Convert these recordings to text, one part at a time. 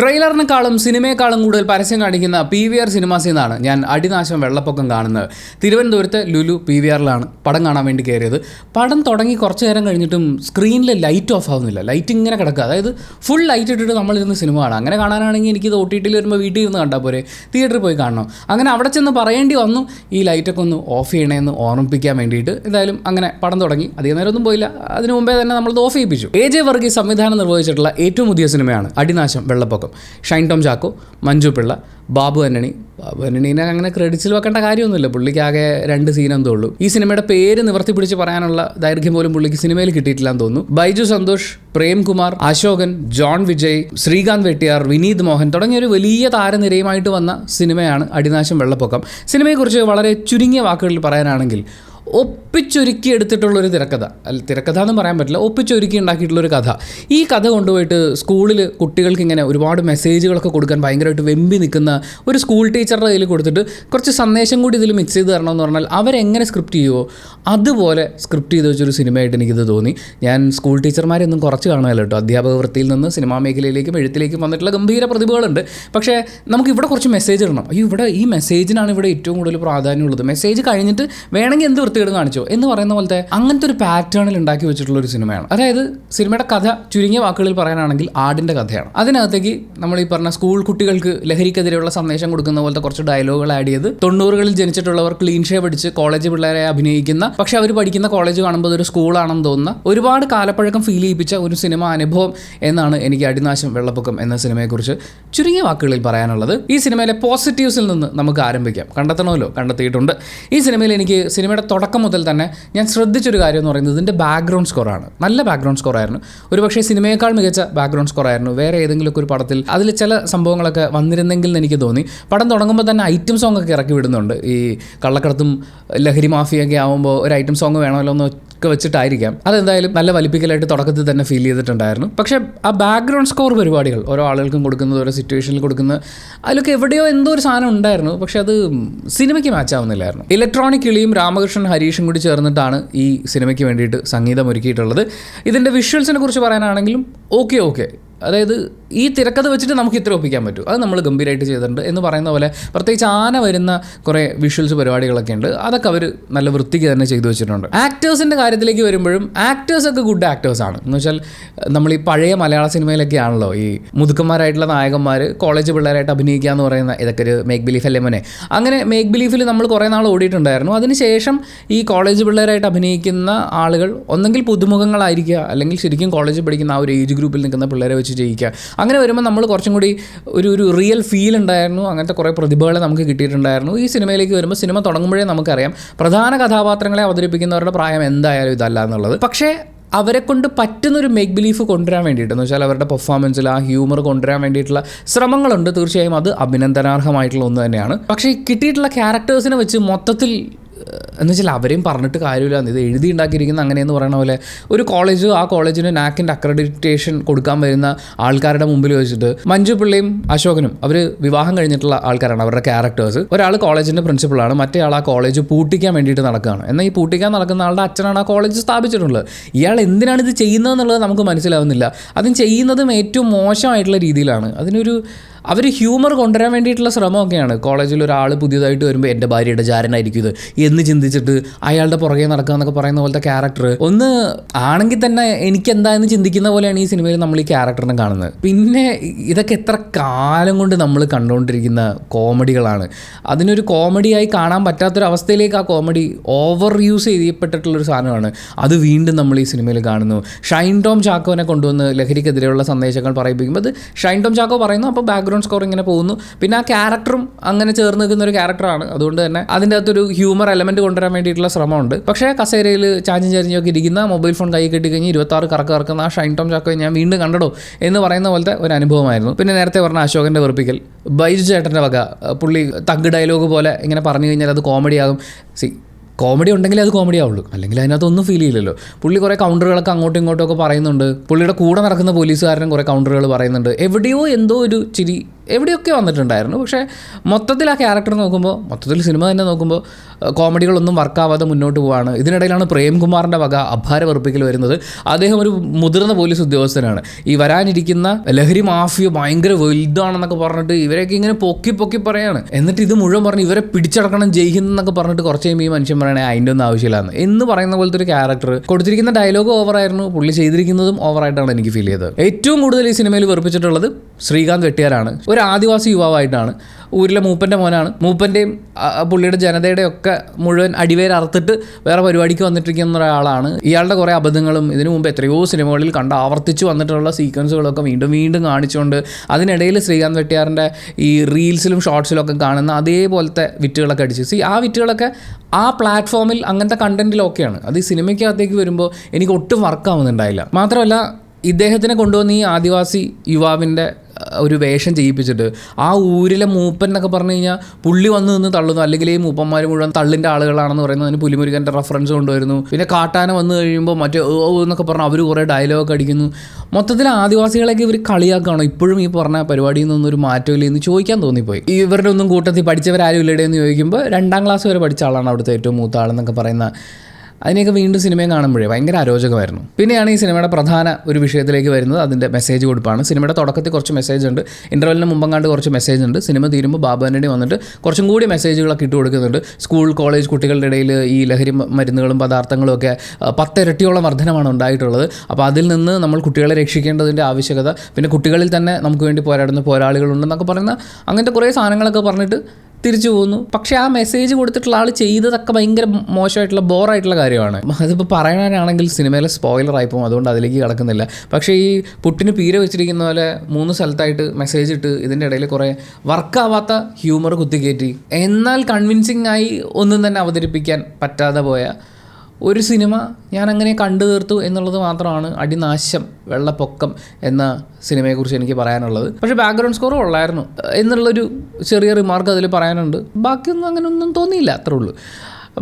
ട്രെയിലറിനെക്കാളും സിനിമയെക്കാളും കൂടുതൽ പരസ്യം കാണിക്കുന്ന PVR സിനിമാസിൽ നിന്നാണ് ഞാൻ അടിനാശം വെള്ളപ്പൊക്കം കാണുന്നത്. തിരുവനന്തപുരത്തെ ലുലു PVRലാണ് പടം കാണാൻ വേണ്ടി കയറിയത്. പടം തുടങ്ങി കുറച്ച് നേരം കഴിഞ്ഞിട്ടും സ്ക്രീനിൽ ലൈറ്റ് ഓഫ് ആവുന്നില്ല. ലൈറ്റ് ഇങ്ങനെ കിടക്കുക, അതായത് ഫുൾ ലൈറ്റ് ഇട്ടിട്ട് നമ്മളിരുന്ന് സിനിമ കാണാം. അങ്ങനെ കാണാനാണെങ്കിൽ എനിക്കിത് OTTയിൽ വരുമ്പോൾ വീട്ടിൽ ഇരുന്ന് കണ്ടാൽ പോരെ, തിയേറ്ററിൽ പോയി കാണണം. അങ്ങനെ അവിടെ ചെന്ന് പറയേണ്ടി വന്നു ഈ ലൈറ്റൊക്കെ ഒന്ന് ഓഫ് ചെയ്യണമെന്ന് ഓർമ്മിപ്പിക്കാൻ വേണ്ടിയിട്ട്. എന്തായാലും അങ്ങനെ പടം തുടങ്ങി. അധികം നേരമൊന്നും പോയില്ല, അതിനു മുമ്പേ തന്നെ നമ്മളത് ഓഫ് ചെയ്യിപ്പിച്ചു. AJ വർഗീസ് സംവിധാനം നിർവഹിച്ചിട്ടുള്ള ഏറ്റവും പുതിയ സിനിമയാണ് അടിനാശം വെള്ളപ്പൊക്കം. ഷൈൻ ടോം ചാക്കോ, മഞ്ജു പിള്ള, ബാബു ആന്റണീനെ അങ്ങനെ ക്രെഡിറ്റ്സിൽ വെക്കേണ്ട കാര്യമൊന്നുമില്ല. പുള്ളിക്ക് ആകെ 2 സീൻ എന്തോ ഉള്ളൂ. ഈ സിനിമയുടെ പേര് നിവർത്തി പിടിച്ച് പറയാനുള്ള ദൈർഘ്യം പോലും പുള്ളിക്ക് സിനിമയിൽ കിട്ടിയിട്ടില്ലെന്ന് തോന്നുന്നു. ബൈജു സന്തോഷ്, പ്രേംകുമാർ, അശോകൻ, ജോൺ വിജയ്, ശ്രീകാന്ത് വെട്ടിയാർ, വിനീത് മോഹൻ തുടങ്ങിയ ഒരു വലിയ താരനിരയുമായിട്ട് വന്ന സിനിമയാണ് അടിനാശം വെള്ളപ്പൊക്കം. സിനിമയെക്കുറിച്ച് വളരെ ചുരുങ്ങിയ വാക്കുകളിൽ പറയാനാണെങ്കിൽ ഒപ്പിച്ചൊരുക്കി എടുത്തിട്ടുള്ളൊരു തിരക്കഥ എന്ന് പറയാൻ പറ്റില്ല, ഒപ്പിച്ചൊരുക്കി ഉണ്ടാക്കിയിട്ടുള്ളൊരു കഥ. ഈ കഥ കൊണ്ടുപോയിട്ട് സ്കൂളിൽ കുട്ടികൾക്ക് ഇങ്ങനെ ഒരുപാട് മെസ്സേജുകളൊക്കെ കൊടുക്കാൻ ഭയങ്കരമായിട്ട് വെമ്പി നിൽക്കുന്ന ഒരു സ്കൂൾ ടീച്ചറുടെ കയ്യിൽ കൊടുത്തിട്ട് കുറച്ച് സന്ദേശം കൂടി ഇതിൽ മിക്സ് ചെയ്ത് തരണമെന്ന് പറഞ്ഞാൽ അവരെങ്ങനെ സ്ക്രിപ്റ്റ് ചെയ്യുമോ അതുപോലെ സ്ക്രിപ്റ്റ് ചെയ്ത് വെച്ചൊരു സിനിമയായിട്ട് എനിക്കിത് തോന്നി. ഞാൻ സ്കൂൾ ടീച്ചർമാരൊന്നും കുറച്ച് കാണുമല്ലോ കേട്ടോ. അധ്യാപക വൃത്തിയിൽ നിന്ന് സിനിമാ മേഖലയിലേക്കും എഴുത്തിലേക്കും വന്നിട്ടുള്ള ഗംഭീര പ്രതിഭകളുണ്ട്. പക്ഷേ നമുക്ക് ഇവിടെ കുറച്ച് മെസ്സേജ് ഇടണം. ഇവിടെ ഈ മെസ്സേജിനാണ് ഇവിടെ ഏറ്റവും കൂടുതൽ പ്രാധാന്യമുള്ളത്. മെസ്സേജ് കഴിഞ്ഞിട്ട് വേണമെങ്കിൽ എന്ത് വൃത്തികേട് കാണിച്ചോ എന്ന് പറയുന്ന പോലത്തെ അങ്ങനത്തെ ഒരു പാറ്റേണിൽ ഉണ്ടാക്കി വെച്ചിട്ടുള്ള ഒരു സിനിമയാണ്. അതായത് സിനിമയുടെ കഥ ചുരുങ്ങിയ വാക്കുകളിൽ പറയാനാണെങ്കിൽ ആടിൻ്റെ കഥയാണ്. അതിനകത്തേക്ക് നമ്മൾ ഈ പറഞ്ഞ സ്കൂൾ കുട്ടികൾക്ക് ലഹരിക്കെതിരെയുള്ള സന്ദേശം കൊടുക്കുന്ന പോലത്തെ കുറച്ച് ഡയലോഗുകൾ ആഡ് ചെയ്ത് 90കളിൽ ജനിച്ചിട്ടുള്ളവർ ക്ലീൻ ഷേവ് അടിച്ച് കോളേജ് പിള്ളേരെ അഭിനയിക്കുന്ന, പക്ഷെ അവർ പഠിക്കുന്ന കോളേജ് കാണുമ്പോൾ ഒരു സ്കൂളാണെന്ന് തോന്നുന്ന, ഒരുപാട് കാലപ്പഴക്കം ഫീൽ ചെയ്യിപ്പിച്ച ഒരു സിനിമ അനുഭവം എന്നാണ് എനിക്ക് അടിനാശം വെള്ളപ്പൊക്കം എന്ന സിനിമയെക്കുറിച്ച് ചുരുങ്ങിയ വാക്കുകളിൽ പറയാനുള്ളത്. ഈ സിനിമയിലെ പോസിറ്റീവ്സിൽ നിന്ന് നമുക്ക് ആരംഭിക്കാം. കണ്ടെത്തണമല്ലോ, കണ്ടെത്തിയിട്ടുണ്ട്. ഈ സിനിമയിൽ എനിക്ക് സിനിമയുടെ തുടക്കം മുതൽ തന്നെ ഞാൻ ശ്രദ്ധിച്ചൊരു കാര്യം എന്ന് പറയുന്നത് ഇതിൻ്റെ ബാക്ക്ഗ്രൗണ്ട് സ്കോറാണ്. നല്ല ബാക്ക്ഗ്രൗണ്ട് സ്കോറായിരുന്നു. ഒരു പക്ഷേ സിനിമയേക്കാൾ മികച്ച ബാക്ക്ഗ്രൗണ്ട് സ്കോറായിരുന്നു വേറെ ഏതെങ്കിലുമൊക്കെ ഒരു പടത്തിൽ. അതിൽ ചില സംഭവങ്ങളൊക്കെ വന്നിരുന്നെങ്കിൽ എന്ന് എനിക്ക് തോന്നി. പടം തുടങ്ങുമ്പോൾ തന്നെ ഐറ്റം സോങ് ഒക്കെ ഇറക്കി വിടുന്നുണ്ട്. ഈ കള്ളക്കടത്തും ലഹരി മാഫിയൊക്കെ ആകുമ്പോൾ ഒരു ഐറ്റം സോങ് വേണമല്ലോ എന്ന് ഒക്കെ വെച്ചിട്ടായിരിക്കാം. അതെന്തായാലും നല്ല വലിപ്പിക്കലായിട്ട് തുടക്കത്തിൽ തന്നെ ഫീൽ ചെയ്തിട്ടുണ്ടായിരുന്നു. പക്ഷേ ആ ബാക്ക്ഗ്രൗണ്ട് സ്കോർ പരിപാടികൾ ഓരോ ആളുകൾക്കും കൊടുക്കുന്നത്, ഓരോ സിറ്റുവേഷനിൽ കൊടുക്കുന്നത്, അതിലൊക്കെ എവിടെയോ എന്തോ ഒരു സാധനം ഉണ്ടായിരുന്നു. പക്ഷേ അത് സിനിമയ്ക്ക് മാച്ച് ആവുന്നില്ലായിരുന്നു. ഇലക്ട്രോണിക് കിളിയും രാമകൃഷ്ണൻ ഹരീഷും കൂടി ചേർന്നിട്ടാണ് ഈ സിനിമയ്ക്ക് വേണ്ടിയിട്ട് സംഗീതം ഒരുക്കിയിട്ടുള്ളത്. ഇതിൻ്റെ വിഷ്വൽസിനെ കുറിച്ച് പറയാനാണെങ്കിലും ഓക്കെ അതായത് ഈ തിരക്കഥ വെച്ചിട്ട് നമുക്ക് ഇത്ര ഒപ്പിക്കാൻ പറ്റും, അത് നമ്മൾ ഗംഭീരമായിട്ട് ചെയ്തിട്ടുണ്ട് എന്ന് പറയുന്ന പോലെ. പ്രത്യേകിച്ച് ആന വരുന്ന കുറേ വിഷ്വൽസ് പരിപാടികളൊക്കെ ഉണ്ട്, അതൊക്കെ അവർ നല്ല വൃത്തിക്ക് തന്നെ ചെയ്തു വെച്ചിട്ടുണ്ട്. ആക്ടേഴ്സിൻ്റെ കാര്യത്തിലേക്ക് വരുമ്പോഴും ആക്ടേഴ്സൊക്കെ ഗുഡ് ആക്ടേഴ്സാണ്. എന്ന് വെച്ചാൽ നമ്മൾ ഈ പഴയ മലയാള സിനിമയിലൊക്കെ ആണല്ലോ ഈ മുതുക്കന്മാരായിട്ടുള്ള നായകന്മാർ കോളേജ് പിള്ളേരായിട്ട് അഭിനയിക്കുക എന്ന് പറയുന്ന ഇതൊക്കെ ഒരു മേക്ക് ബിലീഫ് അല്ലേ മോനെ. അങ്ങനെ മേക്ക് ബിലീഫിൽ നമ്മൾ കുറേ നാൾ ഓടിയിട്ടുണ്ടായിരുന്നു. അതിനുശേഷം ഈ കോളേജ് പിള്ളേരായിട്ട് അഭിനയിക്കുന്ന ആളുകൾ ഒന്നെങ്കിൽ പുതുമുഖങ്ങളായിരിക്കുക, അല്ലെങ്കിൽ ശരിക്കും കോളേജിൽ പഠിക്കുന്ന ആ ഒരു ഏജ് ഗ്രൂപ്പിൽ നിൽക്കുന്ന പിള്ളേരെ വെച്ച് ജയിക്കുക. അങ്ങനെ വരുമ്പോൾ നമ്മൾ കുറച്ചും കൂടി ഒരു റിയൽ ഫീൽ ഉണ്ടായിരുന്നു. അങ്ങനത്തെ കുറേ പ്രതിഭകളെ നമുക്ക് കിട്ടിയിട്ടുണ്ടായിരുന്നു. ഈ സിനിമയിലേക്ക് വരുമ്പോൾ സിനിമ തുടങ്ങുമ്പോഴേ നമുക്കറിയാം പ്രധാന കഥാപാത്രങ്ങളെ അവതരിപ്പിക്കുന്നവരുടെ പ്രായം എന്തായാലും ഇതല്ല എന്നുള്ളത്. പക്ഷേ അവരെ കൊണ്ട് പറ്റുന്നൊരു മേക്ക് ബിലീഫ് കൊണ്ടുവരാൻ വേണ്ടിയിട്ട്, എന്ന് വെച്ചാൽ അവരുടെ പെർഫോമൻസിൽ ആ ഹ്യൂമർ കൊണ്ടുവരാൻ വേണ്ടിയിട്ടുള്ള ശ്രമങ്ങളുണ്ട്. തീർച്ചയായും അത് അഭിനന്ദനാർഹമായിട്ടുള്ള ഒന്ന് തന്നെയാണ്. പക്ഷേ കിട്ടിയിട്ടുള്ള ക്യാരക്ടേഴ്സിനെ വെച്ച് മൊത്തത്തിൽ എന്ന് വെച്ചാൽ അവരെയും പറഞ്ഞിട്ട് കാര്യമില്ല. ഇത് എഴുതി ഉണ്ടാക്കിയിരിക്കുന്ന അങ്ങനെയെന്ന് പറയുന്ന പോലെ ഒരു കോളേജ്, ആ കോളേജിന് നാക്കിൻ്റെ അക്രഡിറ്റേഷൻ കൊടുക്കാൻ വരുന്ന ആൾക്കാരുടെ മുമ്പിൽ വെച്ചിട്ട് മഞ്ജു പിള്ളയും അശോകനും അവർ വിവാഹം കഴിഞ്ഞിട്ടുള്ള ആൾക്കാരാണ് അവരുടെ ക്യാരക്ടേഴ്സ്. ഒരാൾ കോളേജിൻ്റെ പ്രിൻസിപ്പളാണ്, മറ്റേ ആൾ ആ കോളേജ് പൂട്ടിക്കാൻ വേണ്ടിയിട്ട് നടക്കുകയാണ്. എന്നാൽ ഈ പൂട്ടിക്കാൻ നടക്കുന്ന ആളുടെ അച്ഛനാണ് ആ കോളേജ് സ്ഥാപിച്ചിട്ടുള്ളത്. ഇയാൾ എന്തിനാണ് ഇത് ചെയ്യുന്നതെന്നുള്ളത് നമുക്ക് മനസ്സിലാവുന്നില്ല. അതും ചെയ്യുന്നതും ഏറ്റവും മോശമായിട്ടുള്ള രീതിയിലാണ്. അവർ ഹ്യൂമർ കൊണ്ടുവരാൻ വേണ്ടിയിട്ടുള്ള ശ്രമമൊക്കെയാണ്. കോളേജിൽ ഒരാൾ പുതിയതായിട്ട് വരുമ്പോൾ എൻ്റെ ഭാര്യയുടെ ജാരനായിരിക്കും ഇത് എന്ന് ചിന്തിച്ചിട്ട് അയാളുടെ പുറകെ നടക്കുക എന്നൊക്കെ പറയുന്ന പോലത്തെ ക്യാരക്ടർ ഒന്ന് ആണെങ്കിൽ തന്നെ എനിക്കെന്തായെന്ന് ചിന്തിക്കുന്ന പോലെയാണ് ഈ സിനിമയിൽ നമ്മൾ ഈ ക്യാരക്ടറിനെ കാണുന്നത്. പിന്നെ ഇതൊക്കെ എത്ര കാലം കൊണ്ട് നമ്മൾ കണ്ടുകൊണ്ടിരിക്കുന്ന കോമഡികളാണ്. അതിനൊരു കോമഡിയായി കാണാൻ പറ്റാത്തൊരവസ്ഥയിലേക്ക് ആ കോമഡി ഓവർ യൂസ് ചെയ്യപ്പെട്ടിട്ടുള്ളൊരു സാധനമാണ്. അത് വീണ്ടും നമ്മൾ ഈ സിനിമയിൽ കാണുന്നു. ഷൈൻ ടോം ചാക്കോനെ കൊണ്ടുവന്ന് ലഹരിക്കെതിരെയുള്ള സന്ദേശങ്ങൾ പറയിപ്പിക്കുമ്പോൾ അത് ഷൈൻ ടോം ചാക്കോ പറയുന്നു, അപ്പോൾ ബാക്ക്ഗ്രൗണ്ട് സ്കോർ ഇങ്ങനെ പോകുന്നു. പിന്നെ ആ ക്യാരക്ടറും അങ്ങനെ ചേർന്ന് നിൽക്കുന്ന ഒരു ക്യാരക്ടറാണ്. അതുകൊണ്ട് തന്നെ അതിൻ്റെ അകത്തൊരു ഹ്യൂമർ എലമെൻറ്റ് കൊണ്ടുവരാൻ വേണ്ടിയിട്ടുള്ള ശ്രമമുണ്ട്. പക്ഷേ കസേരയിൽ ചാഞ്ചും ചരിഞ്ഞൊക്കെ ഇരിക്കുന്ന, മൊബൈൽ ഫോൺ കൈ കെട്ടിക്കഴിഞ്ഞ് 26 കറക്കുന്ന ആ ഷൈൻ ടോം ചാക്കോയെ ഞാൻ വീണ്ടും കണ്ടടോ എന്ന് പറയുന്ന പോലത്തെ ഒരു അനുഭവമായിരുന്നു. പിന്നെ നേരത്തെ പറഞ്ഞ അശോകൻ്റെ വെറുപ്പിക്കൽ, ബൈജു ചേട്ടൻ്റെ വക പുള്ളി തഗ് ഡയലോഗ് പോലെ ഇങ്ങനെ പറഞ്ഞു കഴിഞ്ഞാൽ അത് കോമഡിയാകും. കോമഡി ഉണ്ടെങ്കിൽ അത് കോമഡി ആവുള്ളൂ, അല്ലെങ്കിൽ അതിനകത്തൊന്നും ഫീൽ ചെയ്യില്ലല്ലോ. പുള്ളി കുറേ കൗണ്ടറുകളൊക്കെ അങ്ങോട്ടും ഇങ്ങോട്ടും ഒക്കെ പറയുന്നുണ്ട്. പുള്ളിയുടെ കൂടെ നടക്കുന്ന പോലീസുകാരനും കുറേ കൗണ്ടറുകൾ പറയുന്നുണ്ട്. എവിടെയോ എന്തോ ഒരു ചിരി എവിടെയൊക്കെ വന്നിട്ടുണ്ടായിരുന്നു. പക്ഷേ മൊത്തത്തിൽ ആ ക്യാരക്ടർ നോക്കുമ്പോൾ, മൊത്തത്തിൽ സിനിമ തന്നെ നോക്കുമ്പോൾ കോമഡികളൊന്നും വർക്കാവാതെ മുന്നോട്ട് പോവാണ്. ഇതിനിടയിലാണ് പ്രേംകുമാറിൻ്റെ വക അപാര വെറുപ്പിക്കൽ വരുന്നത്. അദ്ദേഹം ഒരു മുതിർന്ന പോലീസ് ഉദ്യോഗസ്ഥനാണ്. ഈ വരാനിരിക്കുന്ന ലഹരി മാഫിയ ഭയങ്കര വലുതാണെന്നൊക്കെ പറഞ്ഞിട്ട് ഇവരൊക്കെ ഇങ്ങനെ പൊക്കി പറയാണ്. എന്നിട്ട് ഇത് മുഴുവൻ പറഞ്ഞ് ഇവരെ പിടിച്ചടക്കണം ജയിക്കുന്നൊക്കെ പറഞ്ഞിട്ട് കുറച്ച് കഴിയുമ്പോൾ ഈ മനുഷ്യൻ പറയണേ അതിൻ്റെ ഒന്നും ആവശ്യമില്ലാന്ന് എന്ന് പറയുന്ന പോലത്തെ ഒരു ക്യാരക്ടർ. കൊടുത്തിരിക്കുന്ന ഡയലോഗ് ഓവറായിരുന്നു, പുള്ളി ചെയ്തിരിക്കുന്നതും ഓവറായിട്ടാണ് എനിക്ക് ഫീൽ ചെയ്തത്. ഏറ്റവും കൂടുതൽ ഈ സിനിമയിൽ വെറുപ്പിച്ചിട്ടുള്ളത് ശ്രീകാന്ത് വെട്ടിയാരാണ്. ഒരു ആദിവാസി യുവാവായിട്ടാണ്, ഊരിലെ മൂപ്പൻ്റെ മോനാണ്. മൂപ്പൻ്റെയും പുള്ളിയുടെ ജനതയുടെയും ഒക്കെ മുഴുവൻ അടിവേര് അറുത്തിട്ട് വേറെ പരിപാടിക്ക് വന്നിട്ടിരിക്കുന്ന ഒരാളാണ്. ഇയാളുടെ കുറേ അബദ്ധങ്ങളും ഇതിനു മുമ്പ് എത്രയോ സിനിമകളിൽ കണ്ട് ആവർത്തിച്ച് വന്നിട്ടുള്ള സീക്വൻസുകളൊക്കെ വീണ്ടും കാണിച്ചുകൊണ്ട് അതിനിടയിൽ ശ്രീകാന്ത് വെട്ടിയാറിൻ്റെ ഈ റീൽസിലും ഷോർട്സിലും ഒക്കെ കാണുന്ന അതേപോലത്തെ വിറ്റുകളൊക്കെ അടിച്ച് ആ വിറ്റുകളൊക്കെ ആ പ്ലാറ്റ്ഫോമിൽ അങ്ങനത്തെ കണ്ടൻറ്റിലൊക്കെയാണ്. അത് ഈ സിനിമയ്ക്കകത്തേക്ക് വരുമ്പോൾ എനിക്ക് ഒട്ടും വർക്കാവുന്നുണ്ടായില്ല. മാത്രമല്ല ഇദ്ദേഹത്തിനെ കൊണ്ടുവന്ന് ഈ ആദിവാസി യുവാവിൻ്റെ ഒരു വേഷം ചെയ്യിപ്പിച്ചിട്ട് ആ ഊരിലെ മൂപ്പൻ എന്നൊക്കെ പറഞ്ഞു കഴിഞ്ഞാൽ പുള്ളി വന്ന് നിന്ന് തള്ളുന്നു, അല്ലെങ്കിൽ ഈ മൂപ്പന്മാർ മുഴുവൻ തള്ളിൻ്റെ ആളുകളാണെന്ന് പറയുന്നതിന് പുലിമുരുകൻ്റെ റെഫറൻസ് കൊണ്ടുവരുന്നു. പിന്നെ കാട്ടാന വന്നു കഴിയുമ്പോൾ മറ്റേ എന്നൊക്കെ പറഞ്ഞ് അവർ കുറേ ഡയലോഗ് അടിക്കുന്നു. മൊത്തത്തിൽ ആദിവാസികളെയൊക്കെ ഇവർ കളിയാക്കുകയാണോ ഇപ്പോഴും ഈ പറഞ്ഞ പരിപാടിയിൽ നിന്നൊരു മാറ്റമില്ല എന്ന് ചോദിക്കാൻ തോന്നിപ്പോയി. ഇവരുടെ ഒന്നും കൂട്ടത്തിൽ പഠിച്ചവരാരും ഇല്ലടെ എന്ന് ചോദിക്കുമ്പോൾ 2ാം ക്ലാസ് വരെ പഠിച്ച ആളാണ് അവിടുത്തെ ഏറ്റവും മൂത്ത ആളെന്നൊക്കെ പറയുന്ന അതിനെയൊക്കെ വീണ്ടും സിനിമയെ കാണുമ്പോഴേ ഭയങ്കര അരോചകമായിരുന്നു. പിന്നെയാണ് ഈ സിനിമയുടെ പ്രധാന ഒരു വിഷയത്തിലേക്ക് വരുന്നത്, അതിൻ്റെ മെസ്സേജ് കൊടുപ്പാണ്. സിനിമയുടെ തുടക്കത്തിൽ കുറച്ച് മെസ്സേജ് ഉണ്ട്, ഇൻ്റർവെല്ലിന് മുമ്പങ്ങാണ്ട് കുറച്ച് മെസ്സേജ് ഉണ്ട്. സിനിമ തീരുമ്പോൾ ബാബു ആൻ്റണി വന്നിട്ട് കുറച്ചും കൂടി മെസ്സേജുകളൊക്കെ ഇട്ട് കൊടുക്കുന്നുണ്ട്. സ്കൂൾ കോളേജ് കുട്ടികളുടെ ഇടയിൽ ഈ ലഹരി മരുന്നുകളും പദാർത്ഥങ്ങളും ഒക്കെ 10 ഇരട്ടിയോളം വർധനമാണ് ഉണ്ടായിട്ടുള്ളത്. അപ്പോൾ അതിൽ നിന്ന് നമ്മൾ കുട്ടികളെ രക്ഷിക്കേണ്ടതിൻ്റെ ആവശ്യകത, പിന്നെ കുട്ടികളിൽ തന്നെ നമുക്ക് വേണ്ടി പോരാടുന്ന പോരാളികളുണ്ടെന്നൊക്കെ പറയുന്ന അങ്ങനത്തെ കുറേ സാധനങ്ങളൊക്കെ പറഞ്ഞിട്ട് തിരിച്ചു പോകുന്നു. പക്ഷേ ആ മെസ്സേജ് കൊടുത്തിട്ടുള്ള ആൾ ചെയ്തതൊക്കെ ഭയങ്കര മോശമായിട്ടുള്ള ബോറായിട്ടുള്ള കാര്യമാണ്. അതിപ്പോൾ പറയാനാണെങ്കിൽ സിനിമയിലെ സ്പോയിലറായി പോകും, അതുകൊണ്ട് അതിലേക്ക് കിടക്കുന്നില്ല. പക്ഷേ ഈ പുട്ടിന് പീര വെച്ചിരിക്കുന്ന പോലെ 3 സ്ഥലത്തായിട്ട് മെസ്സേജ് ഇട്ട് ഇതിൻ്റെ ഇടയിൽ കുറേ വർക്കാവാത്ത ഹ്യൂമർ കുത്തിക്കയറ്റി എന്നാൽ കൺവിൻസിങ് ആയി ഒന്നും തന്നെ അവതരിപ്പിക്കാൻ പറ്റാതെ പോയ ഒരു സിനിമ ഞാൻ അങ്ങനെ കണ്ടു തീർത്തു എന്നുള്ളത് മാത്രമാണ് അടിനാശം വെള്ളപ്പൊക്കം എന്ന സിനിമയെക്കുറിച്ച് എനിക്ക് പറയാനുള്ളത്. പക്ഷേ ബാക്ക്ഗ്രൗണ്ട് സ്കോർ ഉള്ളായിരുന്നു എന്നുള്ളൊരു ചെറിയ റിമാർക്ക് അതിൽ പറയാനുണ്ട്. ബാക്കിയൊന്നും അങ്ങനെ ഒന്നും തോന്നിയില്ല, അത്രേ ഉള്ളൂ.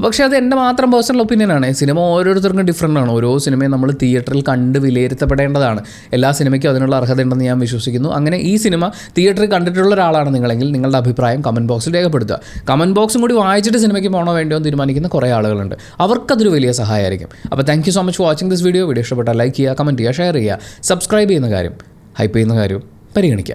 പക്ഷേ അത് എൻ്റെ മാത്രം പേഴ്സണൽ ഒപ്പീനിയനാണ്. സിനിമ ഓരോരുത്തർക്കും ഡിഫറൻ്റ് ആണ്. ഓരോ സിനിമയും നമ്മൾ തിയേറ്ററിൽ കണ്ട് വിലയിരുത്തപ്പെടേണ്ടതാണ്. എല്ലാ സിനിമയ്ക്കും അതിനുള്ള അർഹതയുണ്ടെന്ന് ഞാൻ വിശ്വസിക്കുന്നു. അങ്ങനെ ഈ സിനിമ തിയേറ്ററിൽ കണ്ടിട്ടുള്ള ഒരാളാണ് നിങ്ങളെങ്കിൽ നിങ്ങളുടെ അഭിപ്രായം കമൻറ്റ് ബോക്സിൽ രേഖപ്പെടുത്തുക. കമൻറ്റ് ബോക്സും കൂടി വായിച്ചിട്ട് സിനിമയ്ക്ക് പോകണോ വേണ്ടോ എന്ന് തീരുമാനിക്കുന്ന കുറേ ആളുകളുണ്ട്. അവർക്കതൊരു വലിയ സഹായമായിരിക്കും. അപ്പോൾ thank you so much for watching this video. Video ഇഷ്ടപ്പെട്ടാൽ ലൈക്ക് ചെയ്യുക, കമൻറ്റ് ചെയ്യുക, ഷെയർ ചെയ്യുക, സബ്സ്ക്രൈബ് ചെയ്യുന്ന കാര്യം, ഹൈപ്പ് ചെയ്യുന്ന കാര്യം പരിഗണിക്കുക.